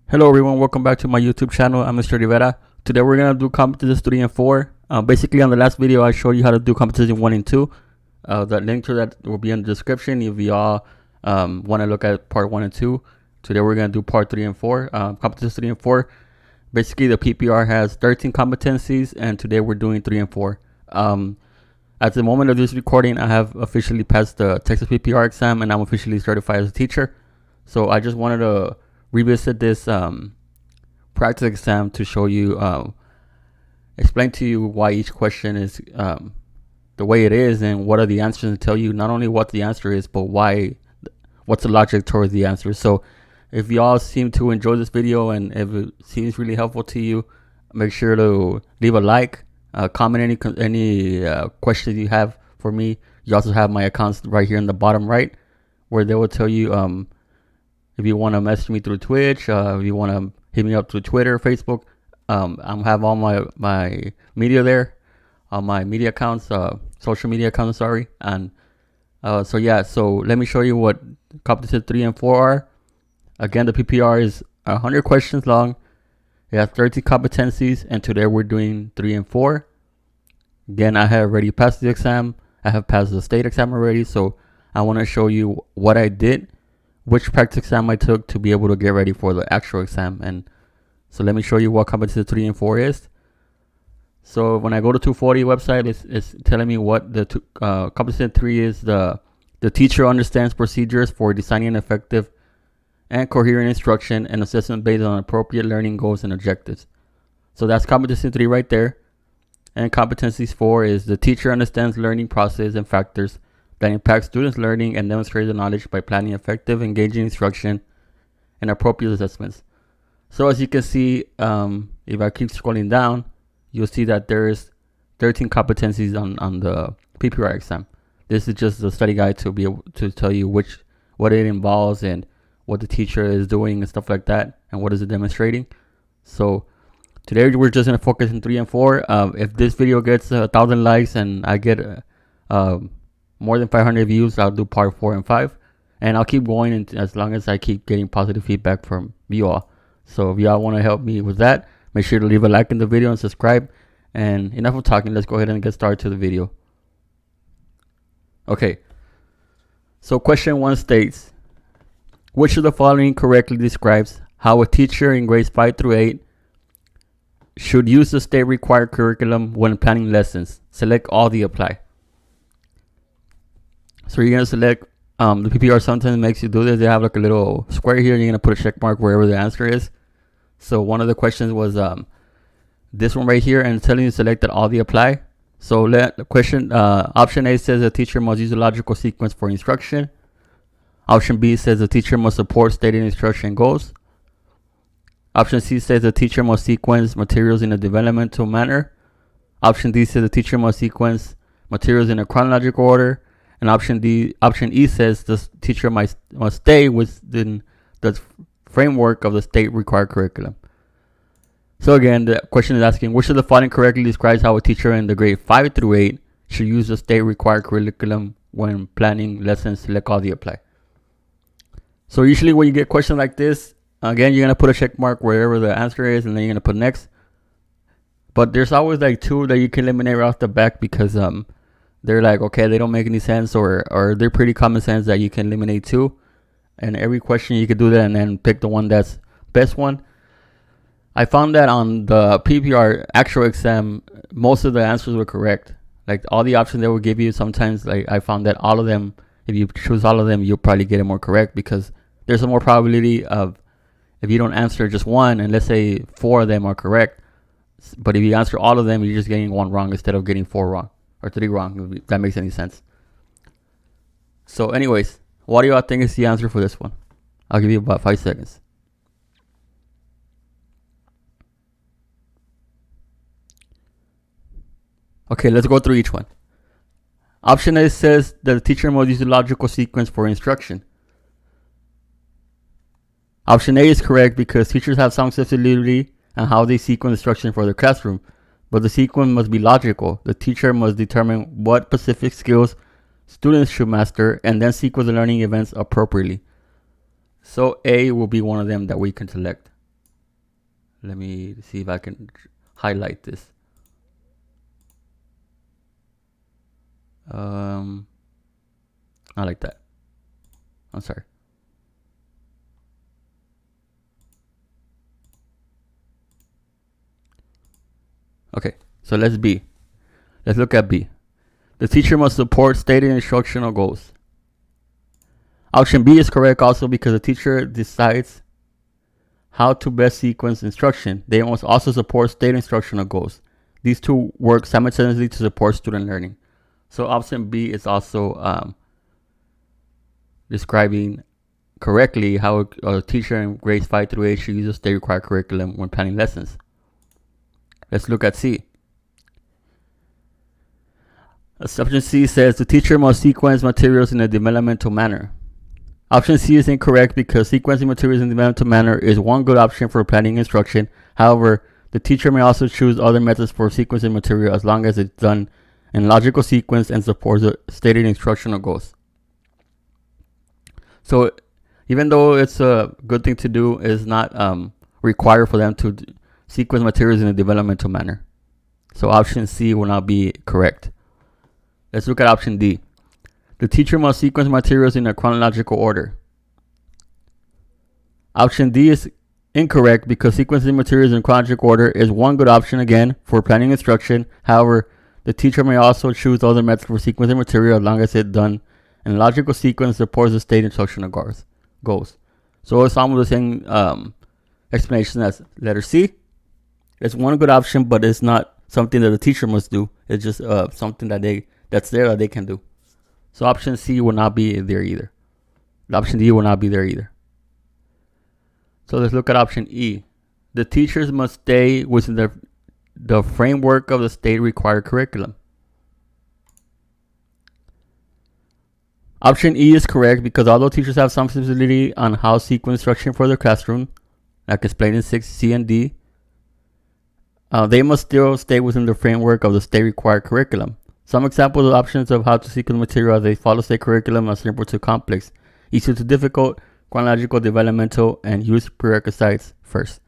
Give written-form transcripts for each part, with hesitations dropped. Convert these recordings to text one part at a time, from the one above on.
Hello everyone, welcome back to my YouTube channel. I'm Mr. Rivera. Today we're going to do competencies 3 and 4. Basically on the last video I showed you how to do competency 1 and 2. The link to that will be in the description if you all want to look at part 1 and 2. Today we're going to do part 3 and 4. Competencies 3 and 4. Basically the PPR has 13 competencies and today we're doing 3 and 4. At the moment of this recording I have officially passed the Texas PPR exam and I'm officially certified as a teacher. So I just wanted to revisit this practice exam to show you, explain to you why each question is the way it is and what are the answers, and tell you not only what the answer is but what's the logic towards the answer. So if y'all seem to enjoy this video and if it seems really helpful to you, make sure to leave a like, comment any questions you have for me. You also have my accounts right here in the bottom right where they will tell you if you want to message me through Twitch, if you want to hit me up through Twitter, Facebook. I have all my media there, all my media accounts, social media accounts, sorry. And so let me show you what competency 3 and 4 are. Again, the PPR is 100 questions long. It has 30 competencies, and today we're doing 3 and 4. Again, I have already passed the exam. I have passed the state exam already, so I want to show you what I did, which practice exam I took to be able to get ready for the actual exam. And so let me show you what competency 3 and 4 is. So when I go to 240 website, it's telling me what the competency 3 is. The teacher understands procedures for designing effective and coherent instruction and assessment based on appropriate learning goals and objectives. So that's competency 3 right there. And competencies 4 is the teacher understands learning process and factors that impact students' learning and demonstrates the knowledge by planning effective, engaging instruction and appropriate assessments. So as you can see, if I keep scrolling down, you'll see that there is 13 competencies on the PPR exam. This is just the study guide to be able to tell you what it involves and what the teacher is doing and stuff like that, and what is it demonstrating. So today we're just going to focus on 3 and 4. If this video gets 1,000 likes and I get more than 500 views, I'll do part 4 and 5, and I'll keep going as long as I keep getting positive feedback from you all. So if y'all want to help me with that, make sure to leave a like in the video and subscribe. And enough of talking, let's go ahead and get started to the video. Okay, so question 1 states, which of the following correctly describes how a teacher in grades 5 through 8 should use the state required curriculum when planning lessons? Select all the apply. So you're going to select, the PPR sometimes makes you do this. They have like a little square here. You're going to put a check mark wherever the answer is. So one of the questions was this one right here, and it's telling you selected all the apply. So the question, option A says the teacher must use a logical sequence for instruction. Option B says the teacher must support stated instruction goals. Option C says the teacher must sequence materials in a developmental manner. Option D says the teacher must sequence materials in a chronological order. And option E says the teacher must stay within the framework of the state required curriculum. So again, the question is asking, which of the following correctly describes how a teacher in the grade 5 through 8 should use the state required curriculum when planning lessons? Select all the apply. So usually when you get questions like this, again, you're going to put a check mark wherever the answer is, and then you're going to put next. But there's always like 2 that you can eliminate right off the back because they're like, okay, they don't make any sense, or they're pretty common sense that you can eliminate 2. And every question you could do that and then pick the one that's best one. I found that on the PPR actual exam, most of the answers were correct. Like all the options they will give you, sometimes like I found that all of them, if you choose all of them, you'll probably get it more correct because there's a more probability of, if you don't answer just one, and let's say 4 of them are correct, but if you answer all of them, you're just getting 1 wrong instead of getting 4 wrong. Or 3 wrong, if that makes any sense. So anyways, what do y'all think is the answer for this one? I'll give you about 5 seconds. Okay, let's go through each one. Option A says that the teacher must use a logical sequence for instruction. Option A is correct because teachers have some flexibility on how they sequence instruction for their classroom. But the sequence must be logical. The teacher must determine what specific skills students should master and then sequence the learning events appropriately. So A will be one of them that we can select. Let me see if I can highlight this. Not like that. I'm sorry. Okay, so let's look at B. The teacher must support stated instructional goals. Option B is correct also because the teacher decides how to best sequence instruction. They must also support stated instructional goals. These two work simultaneously to support student learning. So option B is also describing correctly how a teacher in grades 5 through 8 should use a state required curriculum when planning lessons. Let's look at C. Option C says the teacher must sequence materials in a developmental manner. Option C is incorrect because sequencing materials in a developmental manner is one good option for planning instruction. However, the teacher may also choose other methods for sequencing material as long as it's done in logical sequence and supports the stated instructional goals. So even though it's a good thing to do, it's not required for them to sequence materials in a developmental manner. So option C will not be correct. Let's look at option D. The teacher must sequence materials in a chronological order. Option D is incorrect because sequencing materials in chronological order is one good option again for planning instruction. However, the teacher may also choose other methods for sequencing material as long as it's done in logical sequence supports the state instructional goals. So it's almost the same explanation as letter C. It's one good option, but it's not something that the teacher must do. It's just something that they can do. So option C will not be there either. Option D will not be there either. So let's look at option E. The teachers must stay within the framework of the state required curriculum. Option E is correct because although teachers have some flexibility on how to sequence instruction for their classroom, like explained in 6C and D, they must still stay within the framework of the state required curriculum. Some examples of options of how to sequence material as they follow state curriculum are simple to complex, easy to difficult, chronological, developmental, and use prerequisites first.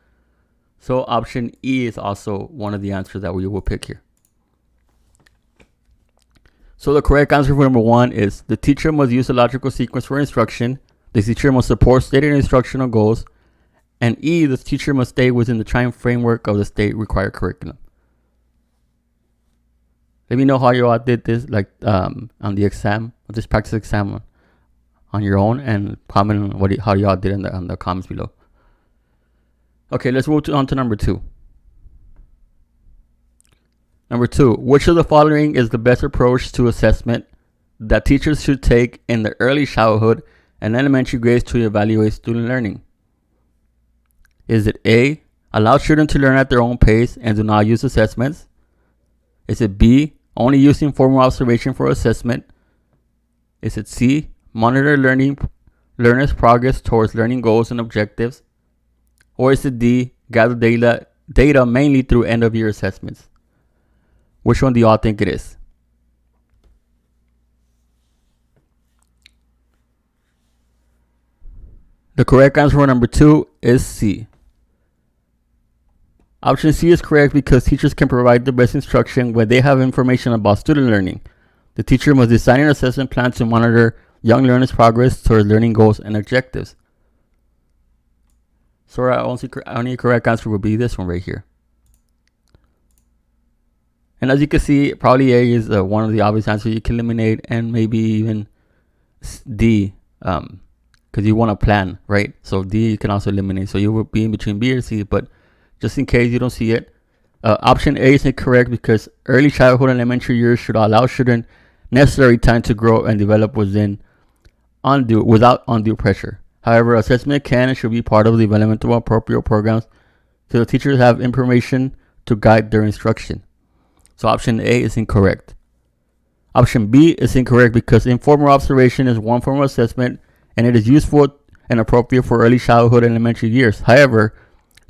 So option E is also one of the answers that we will pick here. So the correct answer for number 1 is the teacher must use a logical sequence for instruction. The teacher must support stated instructional goals. And E, the teacher must stay within the time framework of the state required curriculum. Let me know how you all did this, like on the exam, this practice exam on your own, and comment on how you all did in the comments below. Okay, let's move on to number 2. Number 2, which of the following is the best approach to assessment that teachers should take in the early childhood and elementary grades to evaluate student learning? Is it A, allow children to learn at their own pace and do not use assessments? Is it B, only using formal observation for assessment? Is it C, monitor learners' progress towards learning goals and objectives? Or is it D, gather data mainly through end-of-year assessments? Which one do y'all think it is? The correct answer for number 2 is C. Option C is correct because teachers can provide the best instruction when they have information about student learning. The teacher must design an assessment plan to monitor young learners' progress towards learning goals and objectives. So our only correct answer would be this one right here. And as you can see, probably A is one of the obvious answers you can eliminate, and maybe even D, because you want to plan, right? So D you can also eliminate. So you will be in between B or C, but just in case you don't see it, option A is incorrect because early childhood and elementary years should allow children necessary time to grow and develop without undue pressure. However, assessment can and should be part of the development of appropriate programs so the teachers have information to guide their instruction. So option A is incorrect. Option B is incorrect because informal observation is one form of assessment and it is useful and appropriate for early childhood and elementary years. However,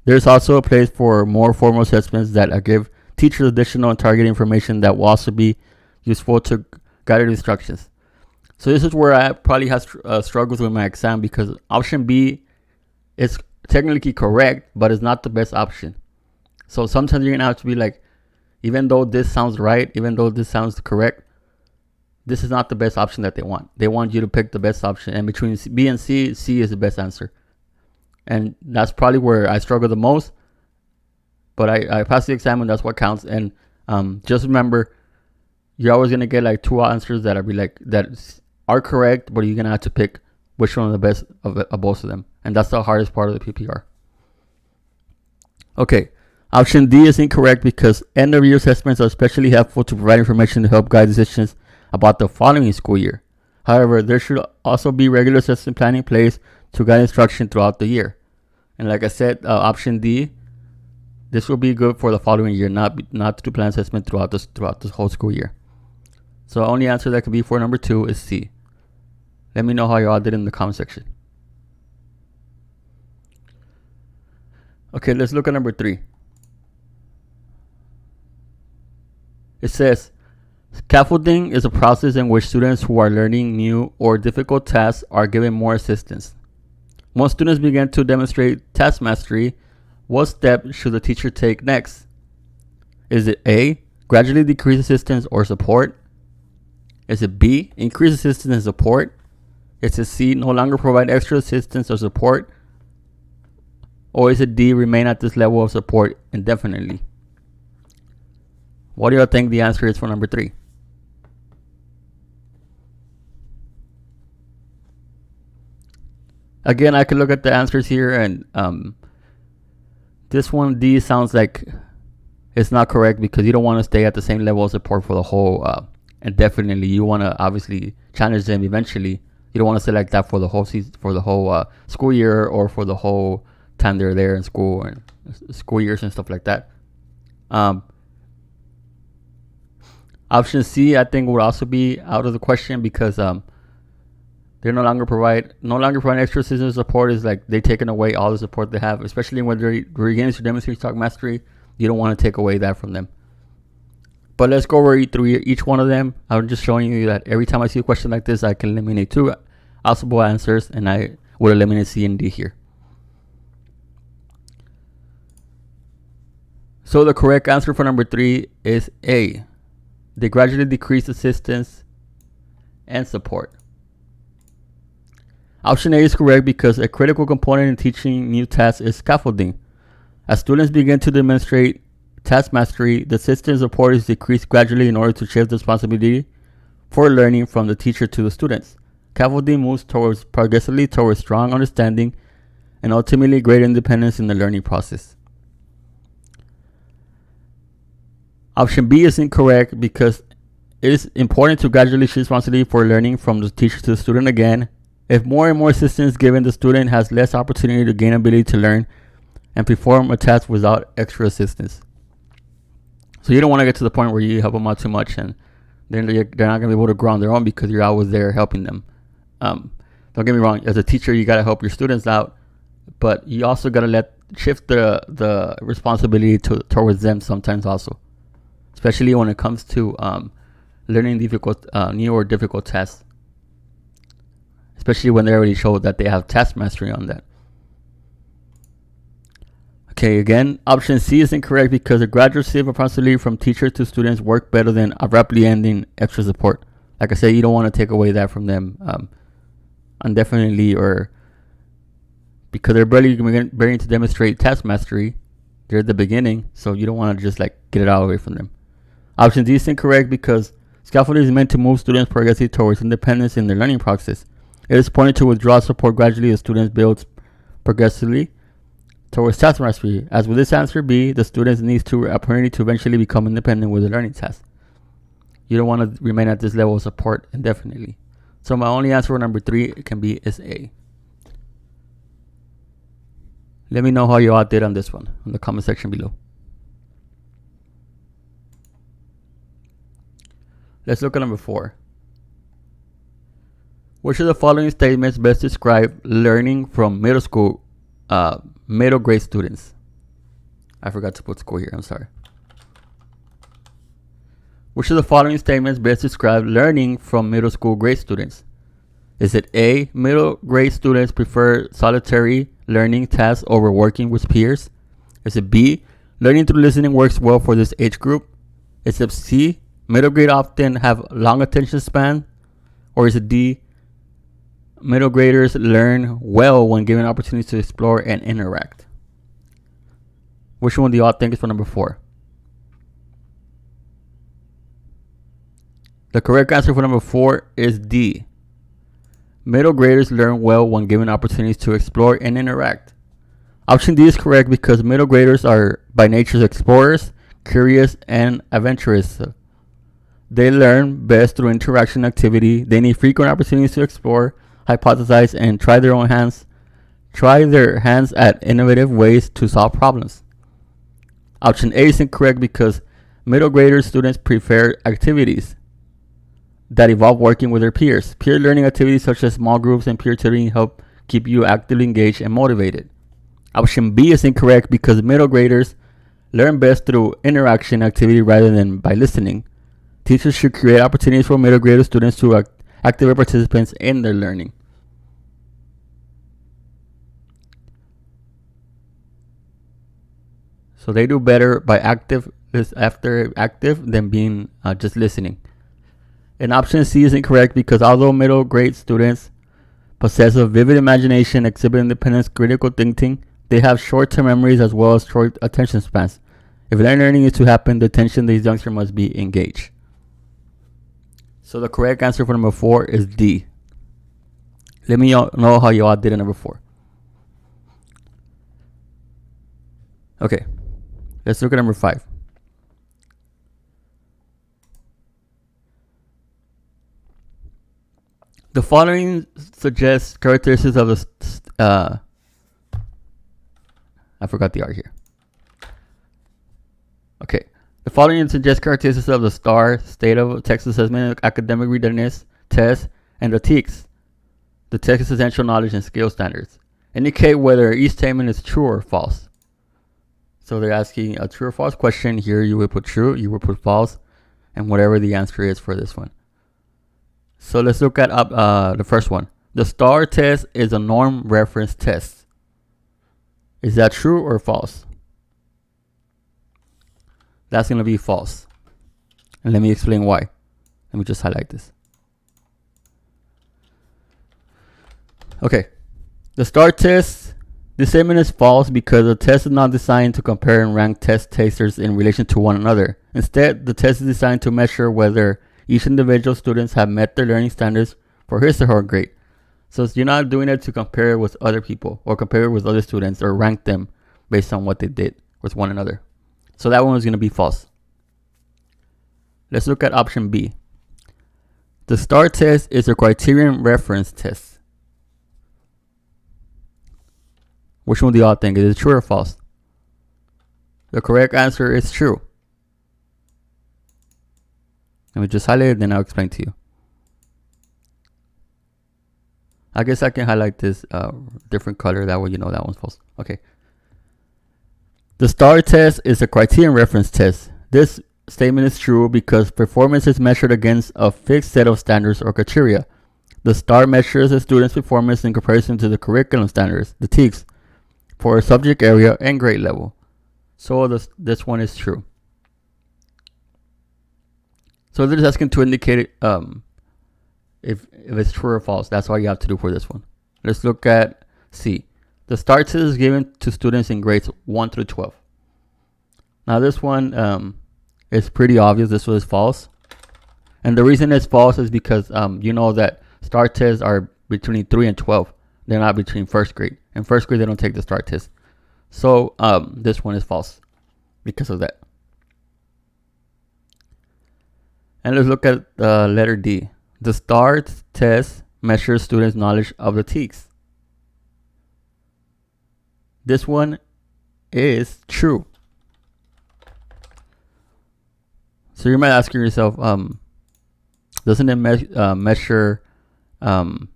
there is also a place for more formal assessments that give teachers additional and targeted information that will also be useful to guide their instructions. So this is where I probably have struggles with my exam because option B is technically correct, but it's not the best option. So sometimes you're going to have to be like, even though this sounds right, even though this sounds correct, this is not the best option that they want. They want you to pick the best option. And between B and C, C is the best answer. And that's probably where I struggle the most. But I passed the exam, and that's what counts. And just remember, you're always going to get like two answers that are correct, but you're going to have to pick which one is the best of both of them. And that's the hardest part of the PPR. Okay. Option D is incorrect because end-of-year assessments are especially helpful to provide information to help guide decisions about the following school year. However, there should also be regular assessment plan in place to guide instruction throughout the year. And like I said, option D, this will be good for the following year, not to plan assessment throughout this whole school year. So the only answer that can be for number 2 is C. Let me know how you all did in the comment section. Okay, let's look at number 3. It says, scaffolding is a process in which students who are learning new or difficult tasks are given more assistance. Once students begin to demonstrate task mastery, what step should the teacher take next? Is it A, gradually decrease assistance or support? Is it B, increase assistance and support? Is it C, no longer provide extra assistance or support? Or is it D, remain at this level of support indefinitely? What do you think the answer is for number 3? Again, I could look at the answers here, and this one, D, sounds like it's not correct because you don't want to stay at the same level of support for the whole indefinitely. You want to obviously challenge them eventually. You don't want to select that for the whole season, for the whole school year, or for the whole time they're there in school and school years and stuff like that. Option C, I think, would also be out of the question because they no longer provide extra assistance support. Is like they're taking away all the support they have, especially when they're beginning to demonstrate talk mastery. You don't want to take away that from them. But let's go over through each one of them. I'm just showing you that every time I see a question like this, I can eliminate 2 possible answers, and I would eliminate C and D here. So the correct answer for number 3 is A. They gradually decrease assistance and support. Option A is correct because a critical component in teaching new tasks is scaffolding. As students begin to demonstrate task mastery, the assistance support is decreased gradually in order to shift the responsibility for learning from the teacher to the students. Scaffolding moves progressively towards strong understanding and ultimately greater independence in the learning process. Option B is incorrect because it is important to gradually shift responsibility for learning from the teacher to the student again. If more and more assistance given, the student has less opportunity to gain ability to learn and perform a task without extra assistance. So you don't want to get to the point where you help them out too much and then they're not going to be able to grow on their own because you're always there helping them. Don't get me wrong, as a teacher, you got to help your students out, but you also got to shift the responsibility towards them sometimes also, especially when it comes to learning new or difficult tasks, especially when they already showed that they have task mastery on that. Okay, again, option C is incorrect because a gradual shift of responsibility from teacher to students work better than abruptly ending extra support. Like I said, you don't want to take away that from them indefinitely, or because they're barely to demonstrate task mastery. They're at the beginning, so you don't want to just like get it all away from them. Option D is incorrect because scaffolding is meant to move students progressively towards independence in their learning process. It is pointed to withdraw support gradually as students build progressively towards task mastery. As with this answer B, the students need to opportunity to eventually become independent with the learning task. You don't want to remain at this level of support indefinitely. So my only answer for number 3 can be is A. Let me know how you all did on this one in the comment section below. Let's look at number 4. Which of the following statements best describe learning from middle grade students? I forgot to put school here, I'm sorry. Which of the following statements best describe learning from middle school grade students? Is it A, middle grade students prefer solitary learning tasks over working with peers? Is it B, Learning through listening works well for this age group. Is it C, middle grade often have long attention span? Or is it D, middle graders learn well when given opportunities to explore and interact? Which one do y'all think is for number 4? The correct answer for number 4 is D. Middle graders learn well when given opportunities to explore and interact. Option D is correct because middle graders are by nature explorers, curious, and adventurous. They learn best through interaction activity. They need frequent opportunities to explore, hypothesize, and try their hands at innovative ways to solve problems. Option A is incorrect because middle grader students prefer activities that involve working with their peers. Peer learning activities such as small groups and peer tutoring help keep you actively engaged and motivated. Option B is incorrect because middle graders learn best through interaction activity rather than by listening. Teachers should create opportunities for middle grade students to activate participants in their learning. So they do better by active than being just listening. And option C is incorrect because although middle grade students possess a vivid imagination, exhibit independence, critical thinking, they have short-term memories as well as short attention spans. If learning is to happen, the attention of these youngsters must be engaged. So the correct answer for number 4 is D. Let me know how y'all did in number 4. Okay, let's look at number 5. The following suggests characteristics of the I forgot the R here. Okay. The following suggests characteristics of the STAR, State of Texas Assessment, Academic Readiness Test, and the TEKS, the Texas Essential Knowledge and Skill Standards. Indicate whether each statement is true or false. So they're asking a true or false question. Here you would put true, you would put false, and whatever the answer is for this one. So let's look at the first one. The STAR test is a norm reference test. Is that true or false? That's going to be false. And let me explain why. Let me just highlight this. Okay. The STAR test, this statement is false because the test is not designed to compare and rank test takers in relation to one another. Instead, the test is designed to measure whether each individual students have met their learning standards for his or her grade. So you're not doing it to compare with other people or compare with other students or rank them based on what they did with one another. So that one is going to be false. Let's look at option B. The STAR test is a criterion reference test. Which one do y'all think? Is it true or false? The correct answer is true. Let me just highlight it, then I'll explain to you. I guess I can highlight this different color. That way you know that one's false. Okay. The STAR test is a criterion reference test. This statement is true because performance is measured against a fixed set of standards or criteria. The STAR measures a student's performance in comparison to the curriculum standards, the TEKS, for a subject area and grade level. So this one is true. So this is asking to indicate if it's true or false. That's all you have to do for this one. Let's look at C. The STAR test is given to students in grades 1 through 12. Now this one is pretty obvious. This one is false. And the reason it's false is because you know that STAR tests are between 3 and 12. They're not between first grade. In first grade, they don't take the STAR test. So this one is false because of that. And let's look at letter D. The STAR test measures students' knowledge of the TEKS. This one is true. So you might ask yourself, doesn't it measure the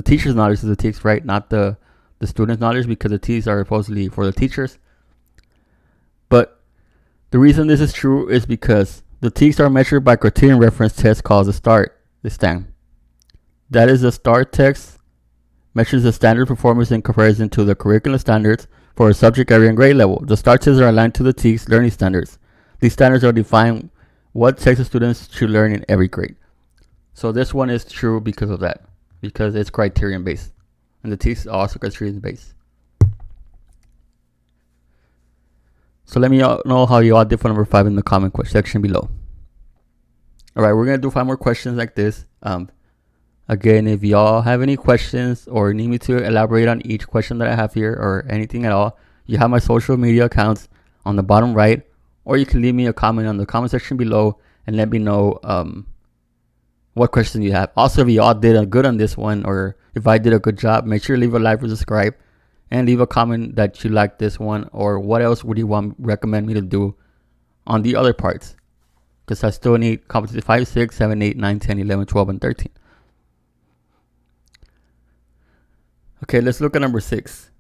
teacher's knowledge of the TEKS, right? Not the student's knowledge, because the TEKS are supposedly for the teachers. But the reason this is true is because the TEKS are measured by criterion reference test called the STAR. That is, the STAR test measures the standard performance in comparison to the curriculum standards for a subject area and grade level. The STAR tests are aligned to the TEKS learning standards. These standards are define what sex of students should learn in every grade. So this one is true because of that, because it's criterion based, and the TEKS are also criterion based. So let me know how you all did for number 5 in the comment section below. All right, we're gonna do 5 more questions like this. Again, if y'all have any questions or need me to elaborate on each question that I have here or anything at all, you have my social media accounts on the bottom right, or you can leave me a comment on the comment section below and let me know what question you have. Also, if y'all did good on this one, or if I did a good job, make sure to leave a like or subscribe, and leave a comment that you like this one, or what else would you recommend me to do on the other parts, because I still need competency 5, 6, 7, 8, 9, 10, 11, 12, and 13. Okay, let's look at number 6.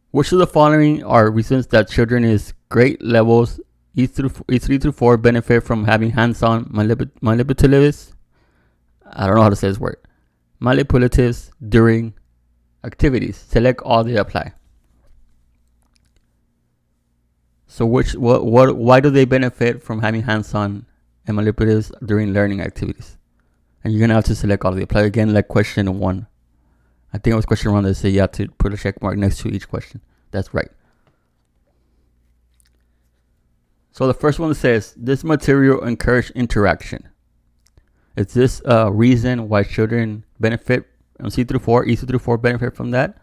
Which of the following are reasons that children is grade levels E3 through 4 benefit from having hands-on manipulatives? I don't know how to say this word. Manipulatives during activities. Select all they apply. So why do they benefit from having hands-on and manipulatives during learning activities? And you're gonna have to select all they apply again, like question 1. I think it was question 1 that said you have to put a check mark next to each question. That's right. So the first one says, this material encourages interaction. Is this a reason why children benefit on E3 through 4 benefit from that?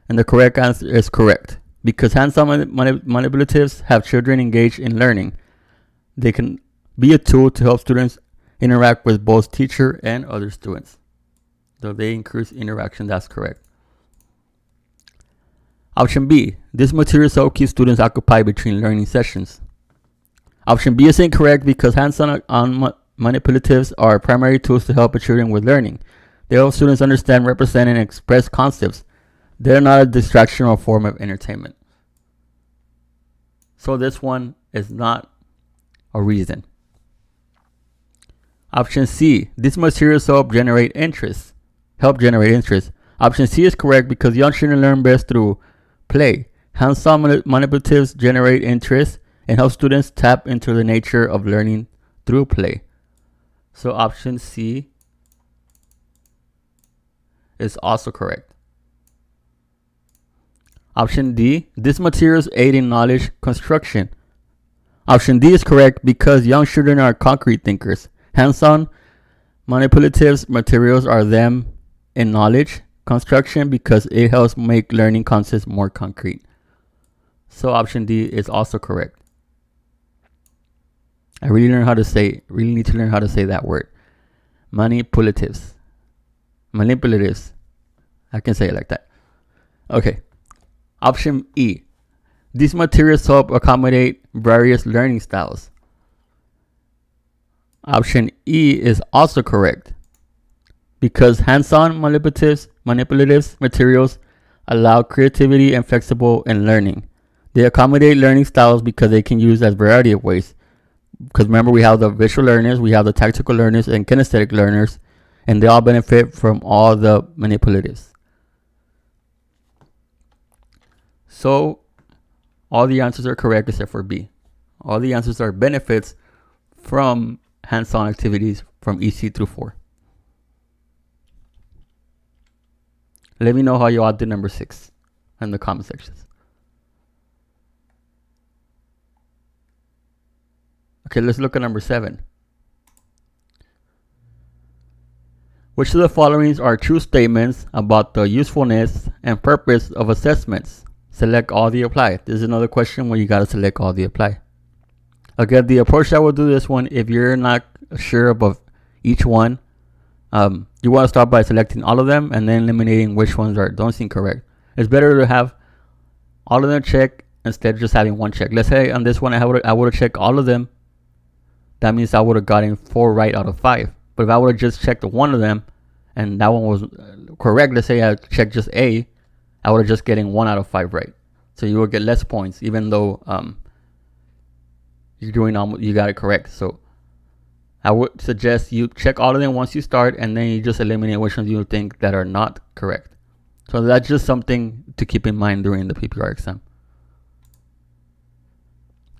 And the correct answer is correct. Because hands-on manipulatives have children engaged in learning. They can be a tool to help students interact with both teacher and other students. So they increase interaction. That's correct. Option B. This material helps keep students occupied between learning sessions. Option B is incorrect because hands-on manipulatives are primary tools to help children with learning. They help students understand, represent, and express concepts. They're not a distraction or form of entertainment. So this one is not a reason. Option C. These materials help generate interest. Option C is correct because young children learn best through play. Hands-on manipulatives generate interest and help students tap into the nature of learning through play. So option C is also correct. Option D. These materials aid in knowledge construction. Option D is correct because young children are concrete thinkers. Hands-on manipulatives materials are them in knowledge construction because it helps make learning concepts more concrete. So option D is also correct. I really need to learn how to say that word. Manipulatives. I can say it like that. Okay. Option E. These materials help accommodate various learning styles. Option E is also correct because hands-on manipulatives materials allow creativity and flexible in learning. They accommodate learning styles because they can use as variety of ways. Because remember, we have the visual learners, we have the tactical learners, and kinesthetic learners, and they all benefit from all the manipulatives. So all the answers are correct except for B. All the answers are benefits from hands-on activities from EC through 4. Let me know how you all did number 6 in the comment sections. Okay, let's look at number 7. Which of the following are true statements about the usefulness and purpose of assessments? Select all the apply. This is another question where you got to select all the apply. Again, the approach I will do this one, if you're not sure about each one, you want to start by selecting all of them and then eliminating which ones don't seem correct. It's better to have all of them checked instead of just having one check. Let's say on this one I would have checked all of them. That means I would have gotten 4 right out of 5. But if I would have just checked one of them and that one was correct, let's say I checked just A, I would have just getting 1 out of 5 right. So you will get less points even though you got it correct. So I would suggest you check all of them once you start and then you just eliminate which ones you think that are not correct. So that's just something to keep in mind during the PPR exam.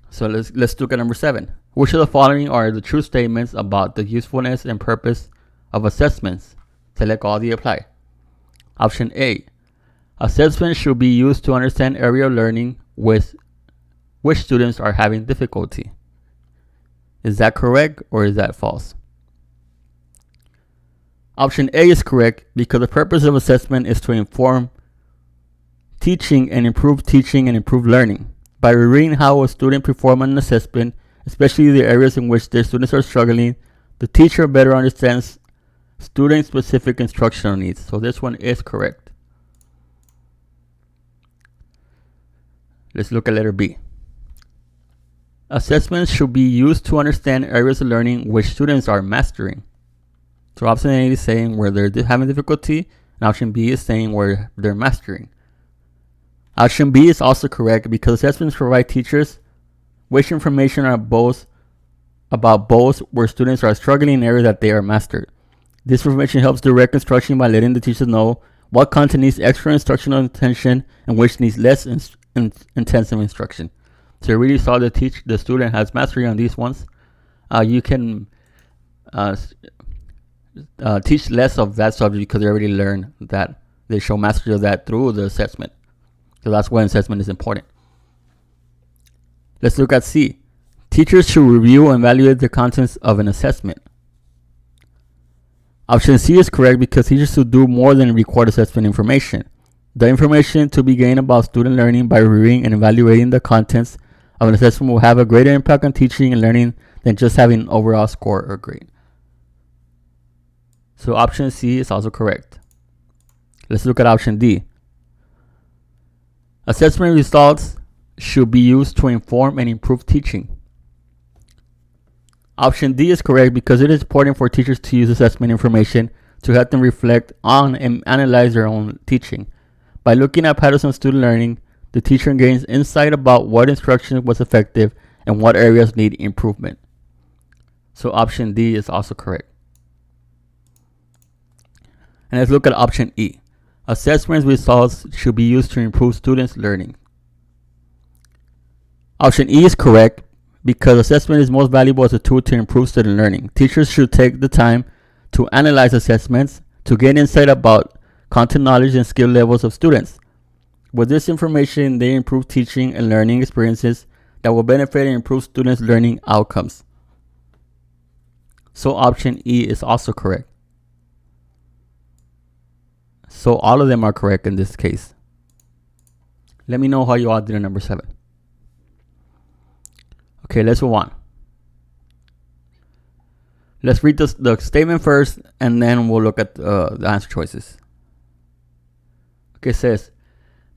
So let's look at number 7. Which of the following are the true statements about the usefulness and purpose of assessments? Select all the apply. Option A. Assessments should be used to understand area of learning with which students are having difficulty. Is that correct or is that false? Option A is correct because the purpose of assessment is to inform teaching and improve learning. By reviewing how a student performs on an assessment, especially the areas in which their students are struggling, the teacher better understands student-specific instructional needs. So this one is correct. Let's look at letter B. Assessments should be used to understand areas of learning which students are mastering. So option A is saying where they're having difficulty, and option B is saying where they're mastering. Option B is also correct because assessments provide teachers with information about both where students are struggling in areas that they are mastered. This information helps direct instruction by letting the teachers know what content needs extra instructional attention and which needs less intensive instruction. So you really saw the student has mastery on these ones. You can teach less of that subject because they already learned that. They show mastery of that through the assessment. So that's why assessment is important. Let's look at C. Teachers should review and evaluate the contents of an assessment. Option C is correct because teachers should do more than record assessment information. The information to be gained about student learning by reviewing and evaluating the contents of an assessment will have a greater impact on teaching and learning than just having an overall score or grade. So option C is also correct. Let's look at option D. Assessment results should be used to inform and improve teaching. Option D is correct because it is important for teachers to use assessment information to help them reflect on and analyze their own teaching. By looking at patterns of student learning, the teacher gains insight about what instruction was effective and what areas need improvement. So option D is also correct. And let's look at option E. Assessment results should be used to improve students' learning. Option E is correct because assessment is most valuable as a tool to improve student learning. Teachers should take the time to analyze assessments to gain insight about content knowledge and skill levels of students. With this information, they improve teaching and learning experiences that will benefit and improve students' learning outcomes. So option E is also correct. So all of them are correct in this case. Let me know how you all did in number 7. Okay, let's move on. Let's read the statement first, and then we'll look at the answer choices. Okay, it says,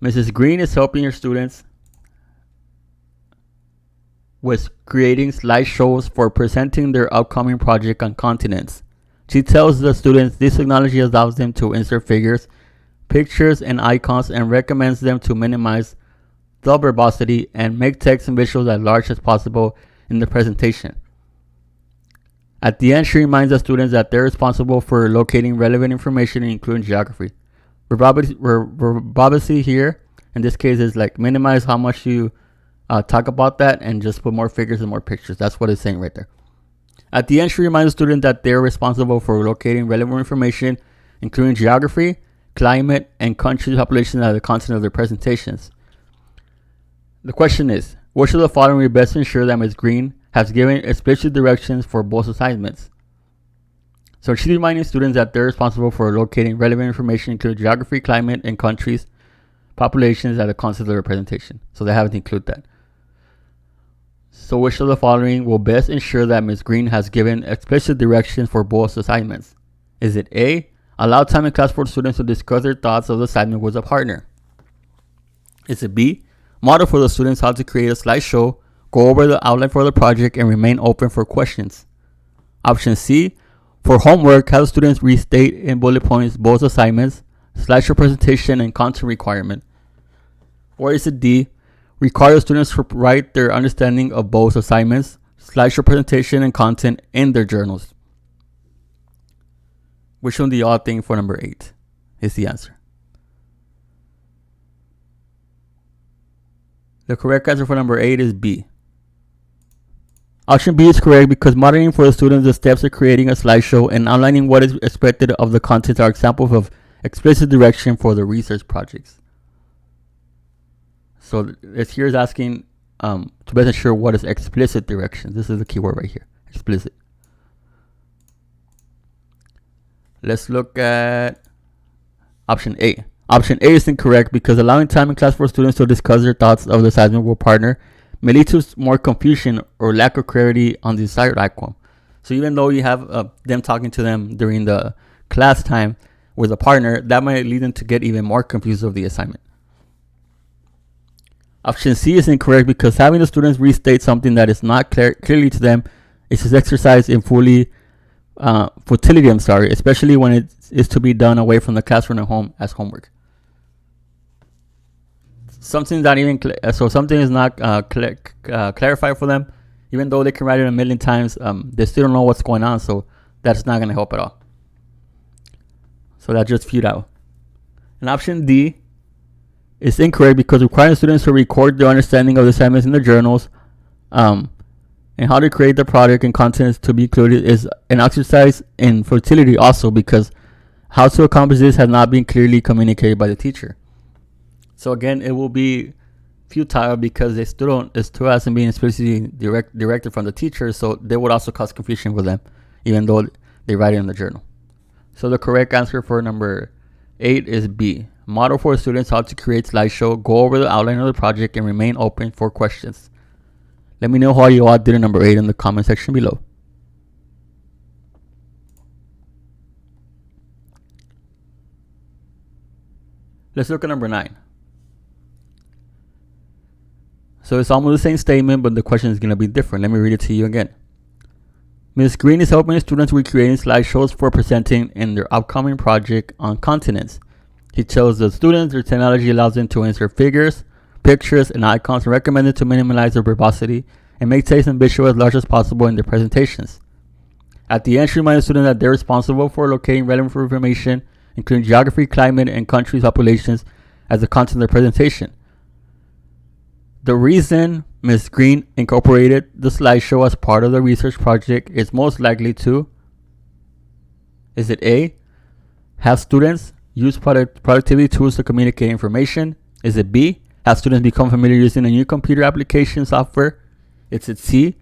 Mrs. Green is helping her students with creating slideshows for presenting their upcoming project on continents. She tells the students this technology allows them to insert figures, pictures, and icons and recommends them to minimize the verbosity and make text and visuals as large as possible in the presentation. At the end, she reminds the students that they're responsible for locating relevant information, including geography. Verbosity here, in this case, is like minimize how much you talk about that and just put more figures and more pictures. That's what it's saying right there. At the end, she reminds the student that they're responsible for locating relevant information, including geography, climate, and country population as the content of their presentations. The question is, which of the following will best ensure that Ms. Green has given explicit directions for both assignments? So she's reminding students that they're responsible for locating relevant information, including geography, climate, and countries, populations as the content of their presentation. So they haven't included that. So which of the following will best ensure that Ms. Green has given explicit directions for both assignments? Is it A, allow time in class for students to discuss their thoughts of the assignment with a partner? Is it B, model for the students how to create a slideshow, go over the outline for the project, and remain open for questions? Option C, for homework, have students restate in bullet points both assignments, slideshow presentation, and content requirement? Or is it D, require students to write their understanding of both assignments, slideshow presentation, and content in their journals? Which one do y'all think for number 8 is the answer? The correct answer for number 8 is B. Option B is correct because modeling for the students the steps of creating a slideshow and outlining what is expected of the content are examples of explicit direction for the research projects. So this here is asking to best ensure what is explicit direction. This is the keyword right here, explicit. Let's look at option A. Option A is incorrect because allowing time in class for students to discuss their thoughts of the assignment with partner may lead to more confusion or lack of clarity on the desired outcome. So even though you have them talking to them during the class time with a partner, that might lead them to get even more confused of the assignment. Option C is incorrect because having the students restate something that is not clearly to them is an exercise in futility, especially when it is to be done away from the classroom at home as homework. Something's not even so something is not clarified for them, even though they can write it a million times. They still don't know what's going on, so that's not going to help at all. So that's just futile. And option D is incorrect because requiring students to record their understanding of the assignments in their journals and how to create the project and contents to be included is an exercise in futility also because how to accomplish this has not been clearly communicated by the teacher. So again, it will be futile because it still hasn't been explicitly directed from the teacher, so they would also cause confusion for them, even though they write it in the journal. So the correct answer for number 8 is B. Model for students how to create slideshow, go over the outline of the project, and remain open for questions. Let me know how you all did in number 8 in the comment section below. Let's look at number 9. So it's almost the same statement, but the question is going to be different. Let me read it to you again. Ms. Green is helping students with creating slideshows for presenting in their upcoming project on continents. He tells the students their technology allows them to insert figures, pictures, and icons recommended to minimize their verbosity and make text and visual as large as possible in their presentations. At the end, she reminds students that they're responsible for locating relevant information, including geography, climate, and countries' populations, as the content of their presentation. The reason Ms. Green incorporated the slideshow as part of the research project is most likely to, is it A, have students use productivity tools to communicate information? Is it B, have students become familiar using a new computer application software? Is it C,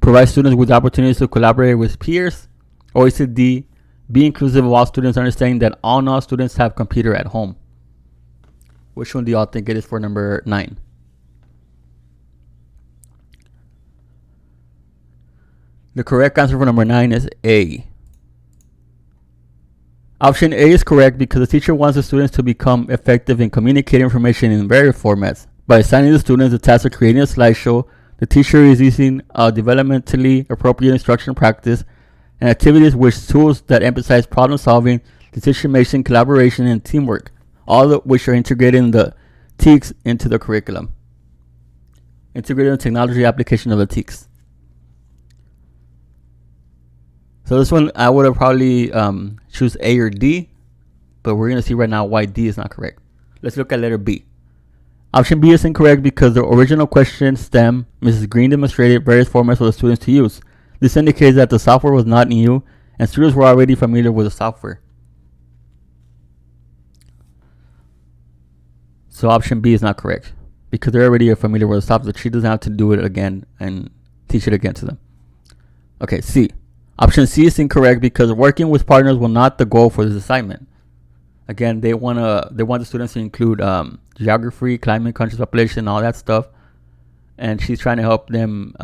provide students with opportunities to collaborate with peers? Or is it D, be inclusive of all students, understanding that all non-students have computer at home? Which one do y'all think it is for number 9? The correct answer for number 9 is A. Option A is correct because the teacher wants the students to become effective in communicating information in various formats. By assigning the students the task of creating a slideshow, the teacher is using a developmentally appropriate instruction practice and activities with tools that emphasize problem solving, decision making, collaboration, and teamwork, all of which are integrated in the TEKS into the curriculum. Integrated in technology application of the TEKS. So this one, I would have probably choose A or D, but we're going to see right now why D is not correct. Let's look at letter B. Option B is incorrect because the original question STEM, Mrs. Green demonstrated various formats for the students to use. This indicates that the software was not new and students were already familiar with the software. So option B is not correct because they're already familiar with the software. She doesn't have to do it again and teach it again to them. Okay, C. Option C is incorrect because working with partners was not the goal for this assignment. Again, they want the students to include geography, climate, countries, population, all that stuff, and she's trying to help them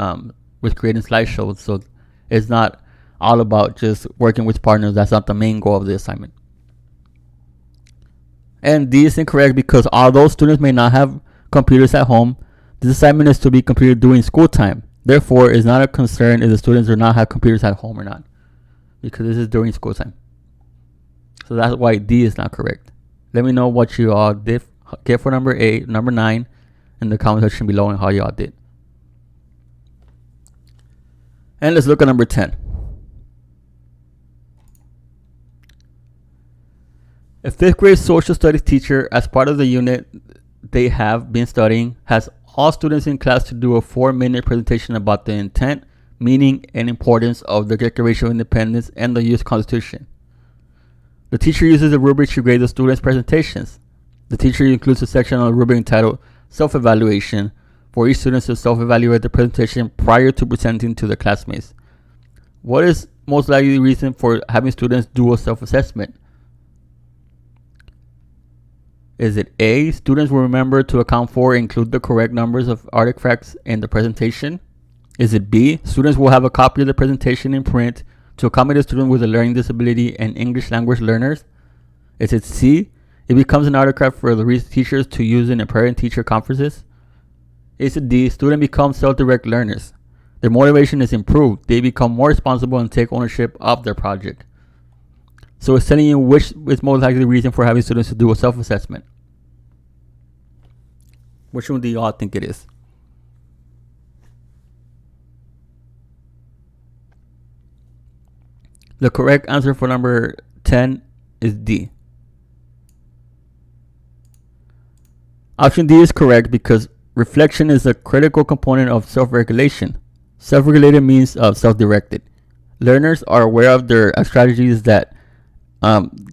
with creating slideshows. So it's not all about just working with partners. That's not the main goal of the assignment. And D is incorrect because although students may not have computers at home, this assignment is to be completed during school time. Therefore, it's not a concern if the students do not have computers at home or not, because this is during school time. So that's why D is not correct. Let me know what you all did get for number 9 in the comment section below and how you all did. And let's look at number 10. A 5th grade social studies teacher, as part of the unit they have been studying has all students in class to do a 4-minute presentation about the intent, meaning, and importance of the Declaration of Independence and the U.S. Constitution. The teacher uses a rubric to grade the students' presentations. The teacher includes a section on the rubric entitled Self-Evaluation for each student to self-evaluate the presentation prior to presenting to their classmates. What is most likely the reason for having students do a self-assessment? Is it A, students will remember to account for and include the correct numbers of artifacts in the presentation? Is it B, students will have a copy of the presentation in print to accommodate a student with a learning disability and English language learners? Is it C, it becomes an artifact for the teachers to use in parent-teacher conferences? Is it D, students become self-direct learners? Their motivation is improved. They become more responsible and take ownership of their project. So it's telling you which is most likely the reason for having students to do a self-assessment. Which one do you all think it is? The correct answer for number 10 is D. Option D is correct because reflection is a critical component of self-regulation. Self-regulated means self-directed. Learners are aware of their strategies that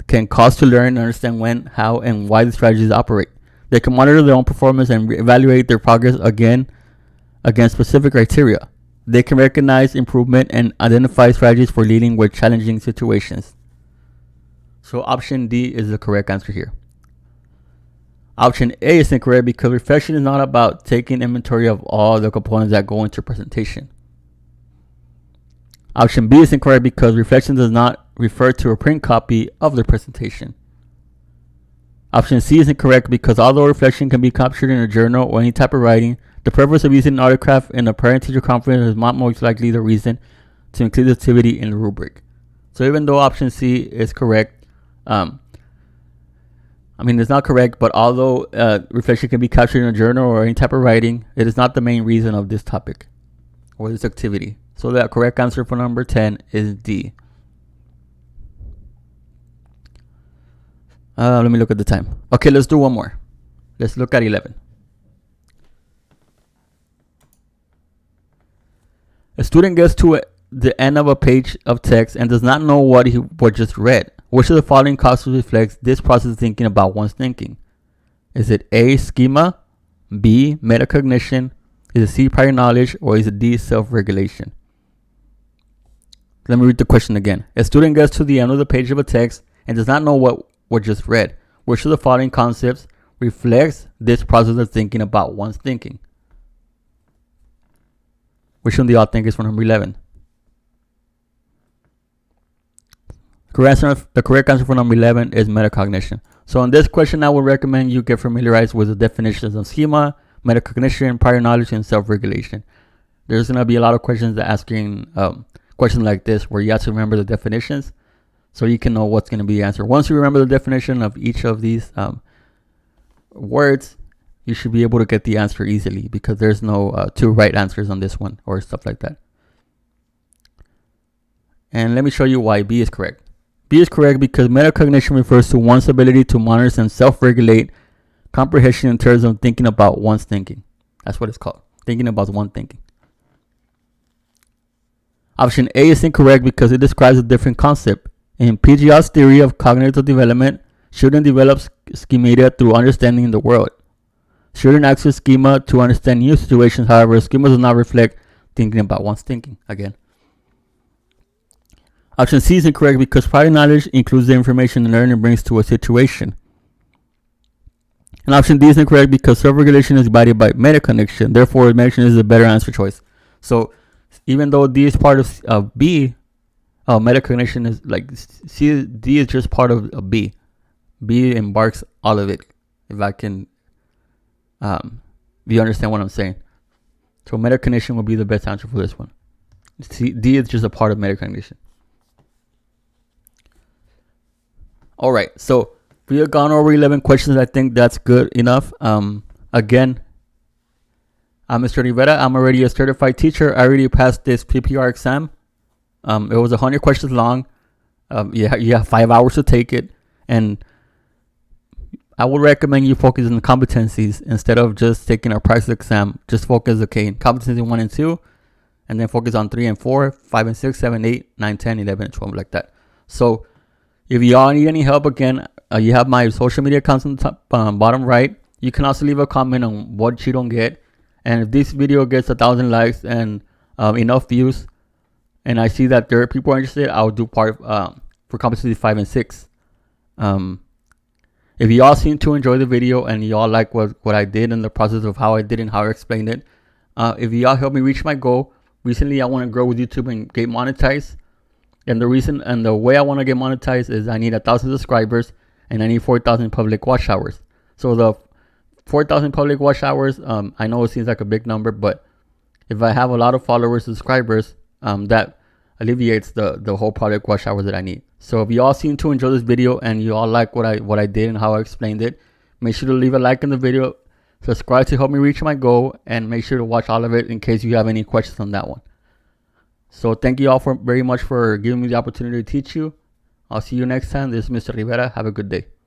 can cause to learn and understand when, how, and why the strategies operate. They can monitor their own performance and evaluate their progress against specific criteria. They can recognize improvement and identify strategies for dealing with challenging situations. So option D is the correct answer here. Option A is incorrect because reflection is not about taking inventory of all the components that go into a presentation. Option B is incorrect because reflection does not refer to a print copy of the presentation. Option C is incorrect because although reflection can be captured in a journal or any type of writing, the purpose of using an autograph in a parent-teacher conference is not most likely the reason to include the activity in the rubric. So even though option C is correct, it's not correct, but although reflection can be captured in a journal or any type of writing, it is not the main reason of this topic or this activity. So the correct answer for number 10 is D. Let me look at the time. Okay, let's do one more. Let's look at 11. A student gets to the end of a page of text and does not know what he just read. Which of the following causes reflects this process of thinking about one's thinking? Is it A, schema, B, metacognition, is it C, prior knowledge, or is it D, self-regulation? Let me read the question again. A student gets to the end of the page of a text and does not know what just read. Which of the following concepts reflects this process of thinking about one's thinking? Which one do y'all think is for number 11? The correct answer for number 11 is metacognition. So on this question, I would recommend you get familiarized with the definitions of schema, metacognition, prior knowledge, and self-regulation. There's going to be a lot of questions that asking questions like this where you have to remember the definitions so you can know what's going to be the answer. Once you remember the definition of each of these words, you should be able to get the answer easily because there's no two right answers on this one or stuff like that. And let me show you why B is correct. B is correct because metacognition refers to one's ability to monitor and self-regulate comprehension in terms of thinking about one's thinking. That's what it's called, thinking about one thinking. Option A is incorrect because it describes a different concept. In Piaget's theory of cognitive development, children develop schemata through understanding the world. Children access schema to understand new situations. However, schema does not reflect thinking about one's thinking. Again. Option C is incorrect because prior knowledge includes the information the learner brings to a situation. And option D is incorrect because self-regulation is guided by metacognition. Therefore, metacognition is a better answer choice. So, even though D is part of B, metacognition is like C. D is just part of B. B embarks all of it. If I can, if you understand what I'm saying. So metacognition will be the best answer for this one. C, D is just a part of metacognition. All right, so we have gone over 11 questions. I think that's good enough. Again, I'm Mr. Rivera. I'm already a certified teacher. I already passed this PPR exam. It was 100 questions long. You have 5 hours to take it. And I would recommend you focus on the competencies instead of just taking a practice exam. Just focus, okay, competency 1 and 2, and then focus on 3 and 4, 5 and 6, 7, 8, 9, 10, 11, and 12, like that. So if y'all need any help, again, you have my social media accounts on the top, bottom right. You can also leave a comment on what you don't get. And if this video gets 1,000 likes and enough views, and I see that there are people interested, I'll do part for competency 5 and 6. If y'all seem to enjoy the video and y'all like what I did in the process of how I did and how I explained it, if y'all help me reach my goal, recently I want to grow with YouTube and get monetized. And the reason and the way I want to get monetized is I need 1,000 subscribers and I need 4,000 public watch hours. So the 4,000 public watch hours, I know it seems like a big number, but if I have a lot of followers, subscribers, that alleviates the whole public watch hours that I need. So if you all seem to enjoy this video and you all like what I did and how I explained it, make sure to leave a like in the video, subscribe to help me reach my goal, and make sure to watch all of it in case you have any questions on that one. So thank you all very much for giving me the opportunity to teach you. I'll see you next time. This is Mr. Rivera. Have a good day.